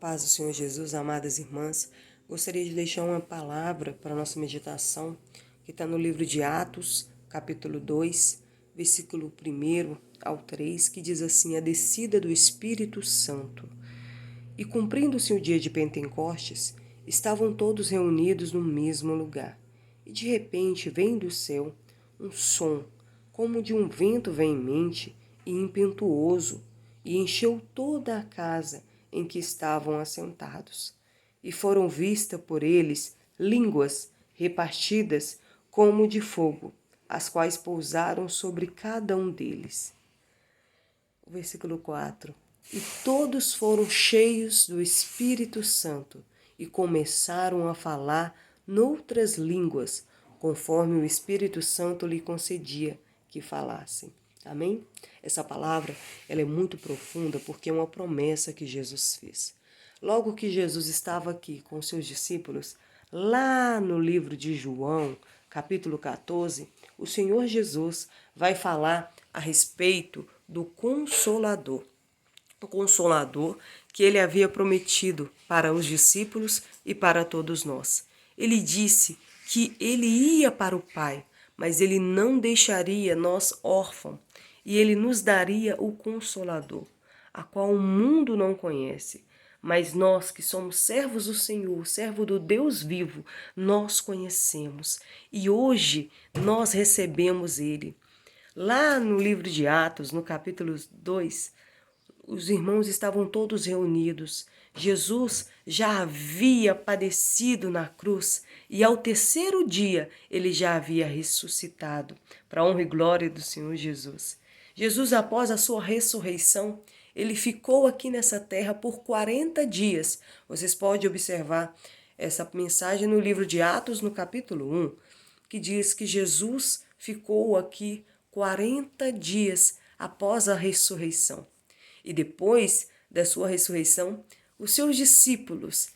Paz do Senhor Jesus, amadas irmãs, gostaria de deixar uma palavra para a nossa meditação, que está no livro de Atos, capítulo 2, versículo 1 ao 3, que diz assim: a descida do Espírito Santo. E cumprindo-se o dia de Pentecostes, estavam todos reunidos no mesmo lugar. E de repente veio do céu um som, como de um vento veemente e impetuoso, e encheu toda a casa em que estavam assentados. E foram vistas por eles línguas repartidas como de fogo, as quais pousaram sobre cada um deles. O versículo 4. E todos foram cheios do Espírito Santo e começaram a falar noutras línguas, conforme o Espírito Santo lhe concedia que falassem. Amém? Essa palavra ela é muito profunda porque é uma promessa que Jesus fez. Logo que Jesus estava aqui com seus discípulos, lá no livro de João, capítulo 14, o Senhor Jesus vai falar a respeito do Consolador. O Consolador que ele havia prometido para os discípulos e para todos nós. Ele disse que ele ia para o Pai, mas ele não deixaria nós órfãos, e ele nos daria o Consolador, a qual o mundo não conhece. Mas nós que somos servos do Senhor, servo do Deus vivo, nós conhecemos. E hoje nós recebemos ele. Lá no livro de Atos, no capítulo 2, os irmãos estavam todos reunidos. Jesus já havia padecido na cruz e ao terceiro dia ele já havia ressuscitado, para a honra e glória do Senhor Jesus. Jesus, após a sua ressurreição, ele ficou aqui nessa terra por 40 dias. Vocês podem observar essa mensagem no livro de Atos, no capítulo 1, que diz que Jesus ficou aqui 40 dias após a ressurreição. E depois da sua ressurreição, os seus discípulos,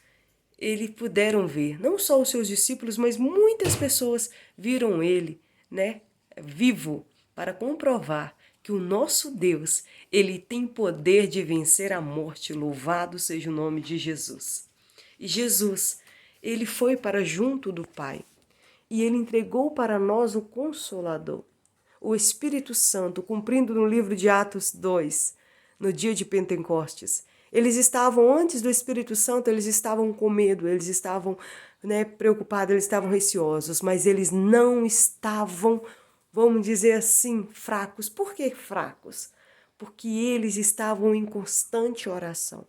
eles puderam ver, não só os seus discípulos, mas muitas pessoas viram ele, vivo, para comprovar que o nosso Deus, ele tem poder de vencer a morte. Louvado seja o nome de Jesus. E Jesus, ele foi para junto do Pai e ele entregou para nós o Consolador, o Espírito Santo, cumprindo no livro de Atos 2, no dia de Pentecostes. Eles estavam, antes do Espírito Santo, eles estavam com medo, eles estavam preocupados, eles estavam receosos, mas eles não estavam, vamos dizer assim, fracos. Por que fracos? Porque eles estavam em constante oração.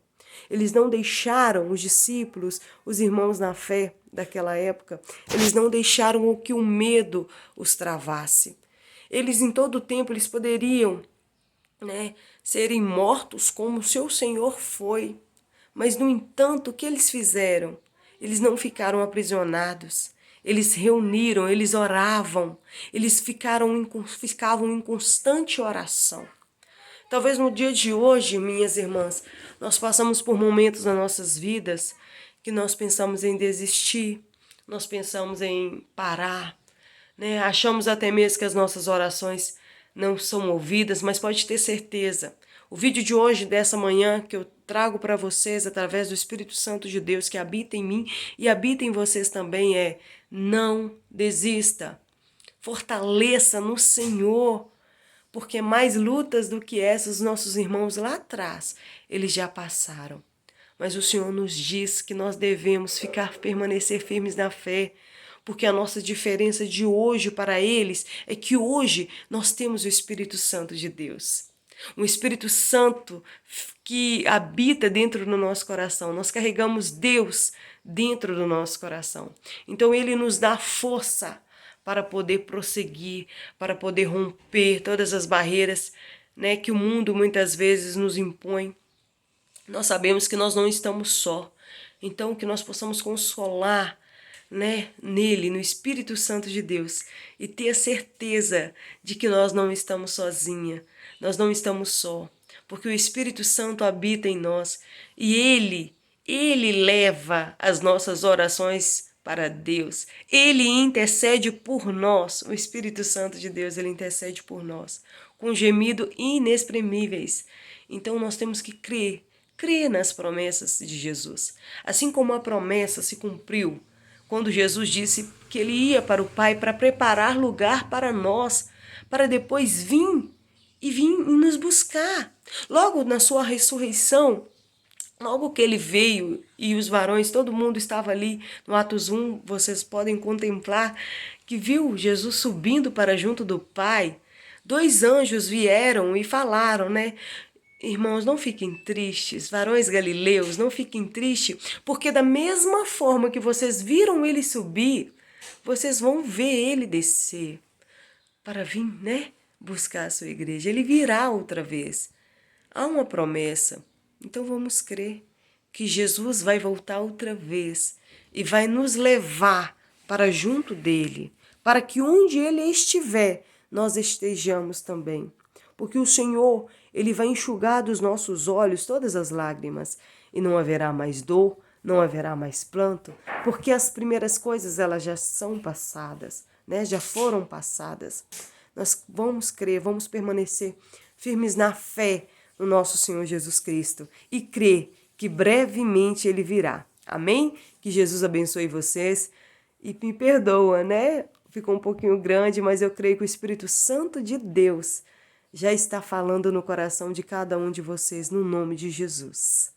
Eles não deixaram os discípulos, os irmãos na fé daquela época, eles não deixaram que o medo os travasse. Eles em todo o tempo eles poderiam serem mortos como o seu Senhor foi. Mas, no entanto, o que eles fizeram? Eles não ficaram aprisionados. Eles reuniram, eles oravam, eles ficavam em constante oração. Talvez no dia de hoje, minhas irmãs, nós passamos por momentos nas nossas vidas que nós pensamos em desistir, nós pensamos em parar, Achamos até mesmo que as nossas orações não são ouvidas, mas pode ter certeza. O vídeo de hoje, dessa manhã, que eu trago para vocês através do Espírito Santo de Deus que habita em mim e habita em vocês também não desista. Fortaleça no Senhor, porque mais lutas do que essas, nossos irmãos lá atrás, eles já passaram. Mas o Senhor nos diz que nós devemos permanecer firmes na fé, porque a nossa diferença de hoje para eles é que hoje nós temos o Espírito Santo de Deus. Um Espírito Santo que habita dentro do nosso coração. Nós carregamos Deus dentro do nosso coração. Então ele nos dá força para poder prosseguir, para poder romper todas as barreiras que o mundo muitas vezes nos impõe. Nós sabemos que nós não estamos só. Então que nós possamos consolar nele, no Espírito Santo de Deus, e ter a certeza de que nós não estamos sozinhas, nós não estamos só, porque o Espírito Santo habita em nós e ele leva as nossas orações para Deus, ele intercede por nós, o Espírito Santo de Deus, ele intercede por nós, com gemido inexprimíveis. Então nós temos que crer Crê nas promessas de Jesus. Assim como a promessa se cumpriu quando Jesus disse que ele ia para o Pai para preparar lugar para nós, para depois vir e nos buscar. Logo na sua ressurreição, logo que ele veio e os varões, todo mundo estava ali no Atos 1, vocês podem contemplar que viu Jesus subindo para junto do Pai. 2 anjos vieram e falaram, né? Irmãos, não fiquem tristes, varões galileus, não fiquem tristes, porque da mesma forma que vocês viram ele subir, vocês vão ver ele descer para vir, né, buscar a sua igreja. Ele virá outra vez. Há uma promessa. Então vamos crer que Jesus vai voltar outra vez e vai nos levar para junto dele, para que onde ele estiver, nós estejamos também. Porque o Senhor, ele vai enxugar dos nossos olhos todas as lágrimas e não haverá mais dor, não haverá mais planto, porque as primeiras coisas elas já são passadas, né? Já foram passadas. Nós vamos crer, vamos permanecer firmes na fé no nosso Senhor Jesus Cristo e crer que brevemente ele virá. Amém? Que Jesus abençoe vocês e me perdoa, né? Ficou um pouquinho grande, mas eu creio que o Espírito Santo de Deus já está falando no coração de cada um de vocês, no nome de Jesus.